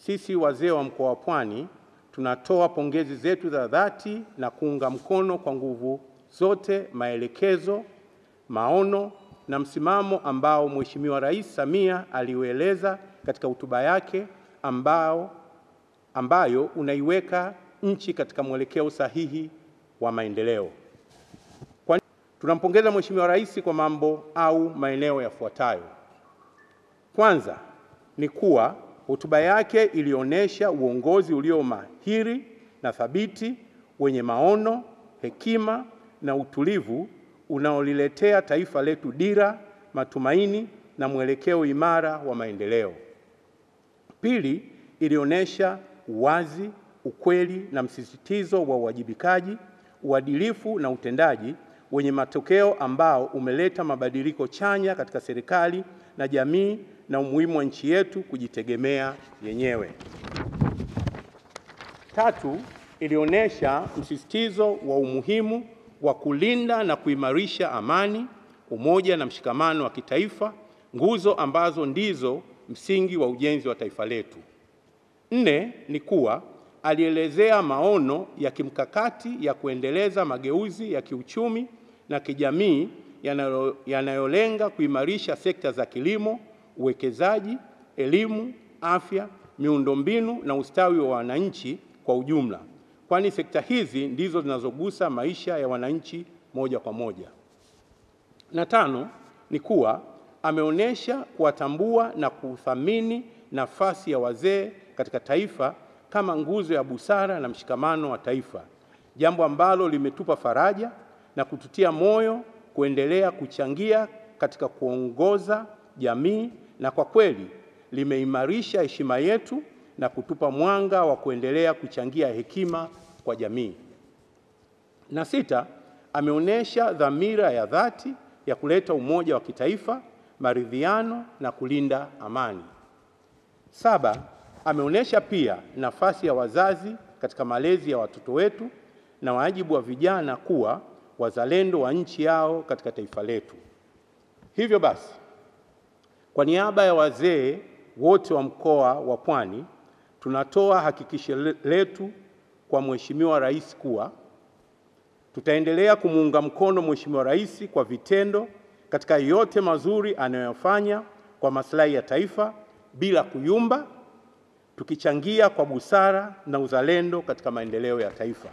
sisi wazee wa mkoa wa Pwani tunatoa pongezi zetu za dhati na kuunga mkono kwa nguvu zote maelekezo, maono na msimamo ambao Mheshimiwa Rais Samia aliueleza katika hotuba yake ambayo unaiweka nchi katika mwelekeo sahihi wa maendeleo. Tunampongeza Mheshimiwa Rais kwa mambo au maeneo yafuatayo. Kwanza ni kuwa hotuba yake ilionyesha uongozi ulio mahiri na thabiti, wenye maono, hekima na utulivu unaoliletea taifa letu dira, matumaini na mwelekeo imara wa maendeleo. Pili, ilionyesha uwazi, ukweli na msisitizo wa uwajibikaji, uadilifu na utendaji wenye matokeo ambao umeleta mabadiliko chanya katika serikali na jamii na umuhimu wa nchi yetu kujitegemea yenyewe. Tatu, ilionyesha msisitizo wa umuhimu wa kulinda na kuimarisha amani, umoja na mshikamano wa kitaifa, nguzo ambazo ndizo msingi wa ujenzi wa taifa letu. Nne, ni kuwa alielezea maono ya kimkakati ya kuendeleza mageuzi ya kiuchumi na kijamii yanayolenga kuimarisha sekta za kilimo, uwekezaji, elimu, afya, miundombinu na ustawi wa wananchi kwa ujumla, kwani sekta hizi ndizo zinazogusa maisha ya wananchi moja kwa moja. Na tano, ni kuwa ameonyesha kuwatambua na kuthamini nafasi ya wazee katika taifa kama nguzo ya busara na mshikamano wa taifa, jambo ambalo limetupa faraja na kututia moyo kuendelea kuchangia katika kuongoza jamii, na kwa kweli limeimarisha heshima yetu na kutupa mwanga wa kuendelea kuchangia hekima kwa jamii. Na sita, ameonyesha dhamira ya dhati ya kuleta umoja wa kitaifa, maridhiano na kulinda amani. Saba, ameonyesha pia nafasi ya wazazi katika malezi ya watoto wetu na wajibu wa vijana kuwa wazalendo wa nchi yao katika taifa letu. Hivyo basi, kwa niaba ya wazee wote wa mkoa wa Pwani, tunatoa hakikisho letu kwa Mheshimiwa Rais kuwa tutaendelea kumuunga mkono Mheshimiwa Rais kwa vitendo katika yote mazuri anayofanya kwa maslahi ya taifa bila kuyumba, tukichangia kwa busara na uzalendo katika maendeleo ya taifa.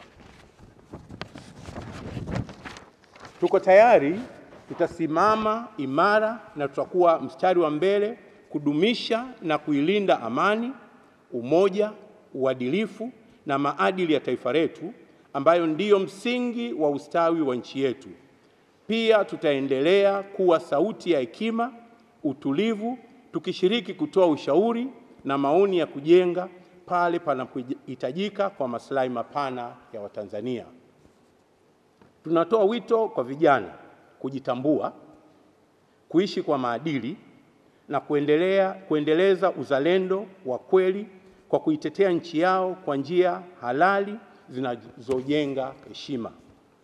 Tuko tayari, tutasimama imara na tutakuwa mstari wa mbele kudumisha na kuilinda amani, umoja, uadilifu na maadili ya taifa letu ambayo ndiyo msingi wa ustawi wa nchi yetu. Pia tutaendelea kuwa sauti ya hekima, utulivu, tukishiriki kutoa ushauri na maoni ya kujenga pale panapohitajika kwa maslahi mapana ya Watanzania. Tunatoa wito kwa vijana kujitambua, kuishi kwa maadili na kuendeleza uzalendo wa kweli kwa kuitetea nchi yao kwa njia halali zinazojenga heshima.